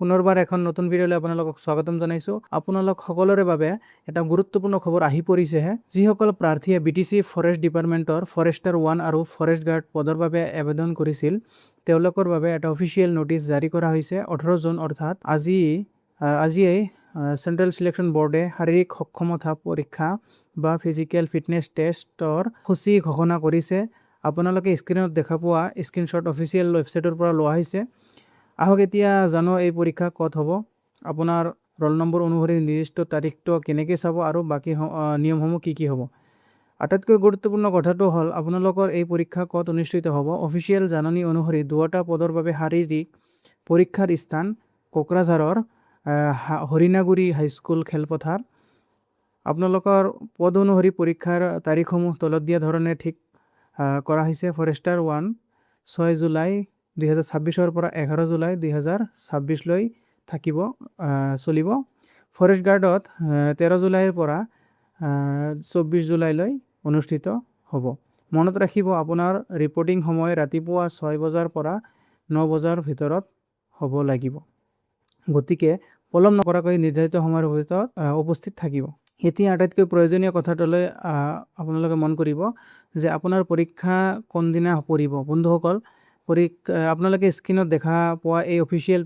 পুনৰবাৰ এখন নতুন ভিডিঅ'লৈ আপোনালোকক স্বাগতম জনাইছোঁ। আপোনালোক সকলোৰে বাবে এটা গুৰুত্বপূৰ্ণ খবৰ আহি পৰিছেহে। যিসকল প্ৰাৰ্থীয়ে BTC ফৰেষ্ট ডিপাৰ্টমেণ্টৰ ফৰেষ্টাৰ 1 আৰু ফৰেষ্ট গাৰ্ড পদৰ বাবে আবেদন কৰিছিল, তেওঁলোকৰ বাবে এটা অফিচিয়েল নোটিছ জাৰি কৰা হৈছে। 18 জুন অৰ্থাৎ আজিয়েই চেণ্ট্ৰেল চিলেকশ্যন বৰ্ডে শাৰীৰিক সক্ষমতা পৰীক্ষা বা ফিজিকেল ফিটনেছ টেষ্টৰ সূচী ঘোষণা কৰিছে। আপোনালোকে স্ক্ৰীনত দেখা পোৱা স্ক্ৰীনশ্বট অফিচিয়েল ৱেবছাইটৰ পৰা লোৱা হৈছে। আহক এতিয়া জানো এই পৰীক্ষা ক'ত হ'ব, আপোনাৰ ৰোল নম্বৰ অনুসৰি নিৰ্দিষ্ট তাৰিখটো কেনেকৈ চাব আৰু বাকী নিয়মসমূহ কি হ'ব। আটাইতকৈ গুৰুত্বপূৰ্ণ কথাটো হ'ল আপোনালোকৰ এই পৰীক্ষা ক'ত অনুষ্ঠিত হ'ব। অফিচিয়েল জাননী অনুসৰি দুয়োটা পদৰ বাবে শাৰীৰিক পৰীক্ষাৰ স্থান কোকৰাঝাৰৰ হৰিণাগুৰি হাইস্কুল খেলপথাৰ। আপোনালোকৰ পদ অনুসৰি পৰীক্ষাৰ তাৰিখসমূহ তলত দিয়া ধৰণে ঠিক কৰা হৈছে। ফৰেষ্টাৰ 1 6 জুলাই 2026 পৰা 11 জুলাই 2026 লৈ চলিব। ফৰেষ্ট গাৰ্ডত 13 জুলাইৰ পৰা 24 জুলাইলৈ অনুষ্ঠিত হ'ব। মনত ৰাখিব, আপোনাৰ ৰিপৰ্টিং সময় ৰাতিপুৱা 6 বজাৰ পৰা 9 বজাৰ ভিতৰত হ'ব লাগিব। গতিকে পলম নকৰাকৈ নিৰ্ধাৰিত সময়ৰ ভিতৰত উপস্থিত থাকিব। এতিয়া আটাইতকৈ প্ৰয়োজনীয় কথাটোলৈ আপোনালোকে মন কৰিব যে আপোনাৰ পৰীক্ষা কোনদিনা পৰিব। বন্ধুসকল, আপোনালোকে স্ক্ৰীনত দেখা পোৱা এই অফিচিয়েল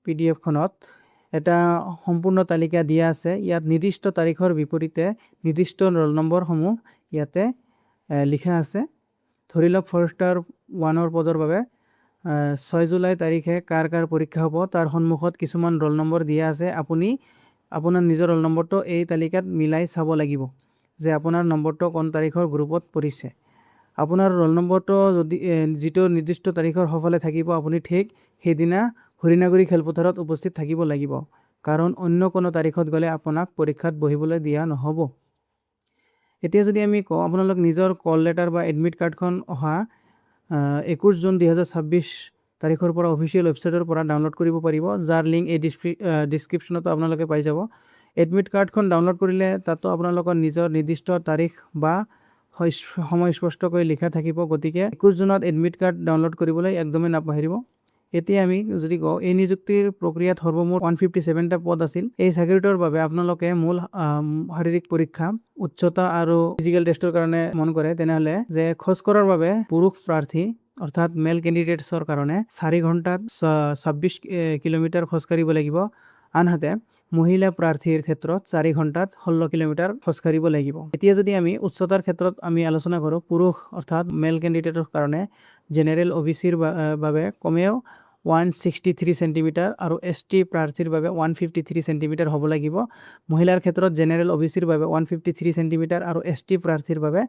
PDF-খনত এটা সম্পূৰ্ণ তালিকা দিয়া আছে। ইয়াত নিৰ্দিষ্ট তাৰিখৰ বিপৰীতে নিৰ্দিষ্ট ৰোল নম্বৰসমূহ ইয়াতে লিখা আছে। ধৰি লওক ফৰেষ্টাৰ 1ৰ পদৰ বাবে 6 জুলাই তাৰিখে কাৰ পৰীক্ষা হ'ব, তাৰ সন্মুখত কিছুমান ৰোল নম্বৰ দিয়া আছে। আপুনি আপোনাৰ নিজৰ ৰোল নম্বৰটো এই তালিকাত মিলাই চাব লাগিব যে আপোনাৰ নম্বৰটো কোন তাৰিখৰ গ্ৰুপত পৰিছে। আপোনাৰ ৰোল নম্বৰটো যিটো নিৰ্দিষ্ট তাৰিখৰ সফলে থাকিব, আপুনি ঠিক সেইদিনা হৰিণাগুৰি খেলপথাৰত উপস্থিত থাকিব লাগিব, কাৰণ অন্য কোনো তাৰিখত গ'লে আপোনাক পৰীক্ষাত বহিবলৈ দিয়া নহ'ব। এতিয়া যদি আমি কওঁ, আপোনালোক নিজৰ কল লেটাৰ বা এডমিট কাৰ্ডখন অহা 21 জুন 2026 তাৰিখৰ পৰা অফিচিয়েল ৱেবছাইটৰ পৰা ডাউনলোড কৰিব পাৰিব, যাৰ লিংক এই ডিছক্ৰিপশ্যনতো আপোনালোকে পাই যাব। এডমিট কাৰ্ডখন ডাউনলোড কৰিলে তাতো আপোনালোকৰ নিজৰ নিৰ্দিষ্ট তাৰিখ বা সময় স্পষ্টকৈ লিখা থাকিব। গতিকে 21 জুনত এডমিট কাৰ্ড ডাউনলোড কৰিবলৈ একদমেই নাপাহৰিব। এতিয়া আমি যদি কওঁ, এই নিযুক্তিৰ প্ৰক্ৰিয়াত সৰ্বমুঠ 157টা পদ আছিল। এই চাকৰিটোৰ বাবে আপোনালোকে মূল শাৰীৰিক পৰীক্ষা, উচ্চতা আৰু ফিজিকেল টেষ্টৰ কাৰণে মন কৰে, তেনেহ'লে যে খোজ কঢ়াৰ বাবে পুৰুষ প্ৰাৰ্থী অৰ্থাৎ মেল কেণ্ডিডেটছৰ কাৰণে 4 ঘণ্টাত 26 কিলোমিটাৰ খোজকাঢ়িব লাগিব। আনহাতে মহিলা প্ৰাৰ্থীৰ ক্ষেত্ৰত 4 ঘণ্টাত 16 কিলোমিটাৰ খোজকাঢ়িব লাগিব। এতিয়া যদি আমি উচ্চতাৰ ক্ষেত্ৰত আলোচনা কৰোঁ, পুৰুষ অৰ্থাৎ মেল কেণ্ডিডেটৰ কাৰণে জেনেৰেল OBCৰ বাবে কমেও 163 চেণ্টিমিটাৰ আৰু ST প্ৰাৰ্থীৰ বাবে 153 চেণ্টিমিটাৰ হ'ব লাগিব। মহিলাৰ ক্ষেত্ৰত জেনেৰেল OBCৰ বাবে 153 চেণ্টিমিটাৰ আৰু ST প্ৰাৰ্থীৰ বাবে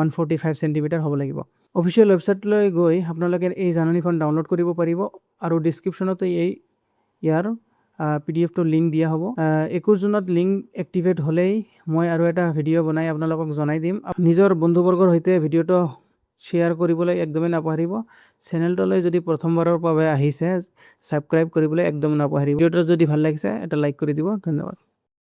145 চেণ্টিমিটাৰ হ'ব লাগিব। অফিচিয়েল ৱেবছাইটলৈ গৈ আপোনালোকে এই জাননীখন ডাউনলোড কৰিব পাৰিব আৰু ডিছক্ৰিপশ্যনতো ইয়াৰ PDF-টোৰ লিংক দিয়া হ'ব। 21 জুনত লিংক এক্টিভেট হ'লেই মই আৰু এটা ভিডিঅ' বনাই আপোনালোকক জনাই দিম। নিজৰ বন্ধুবৰ্গৰ সৈতে ভিডিঅ'টো শ্বেয়াৰ কৰিবলৈ একদমেই নাপাহৰিব। চেনেলটোলৈ যদি প্ৰথমবাৰৰ বাবে আহিছে, ছাবস্ক্ৰাইব কৰিবলৈ একদম নাপাহৰিব। ভিডিঅ'টো যদি ভাল লাগিছে এটা লাইক কৰি দিব। ধন্যবাদ।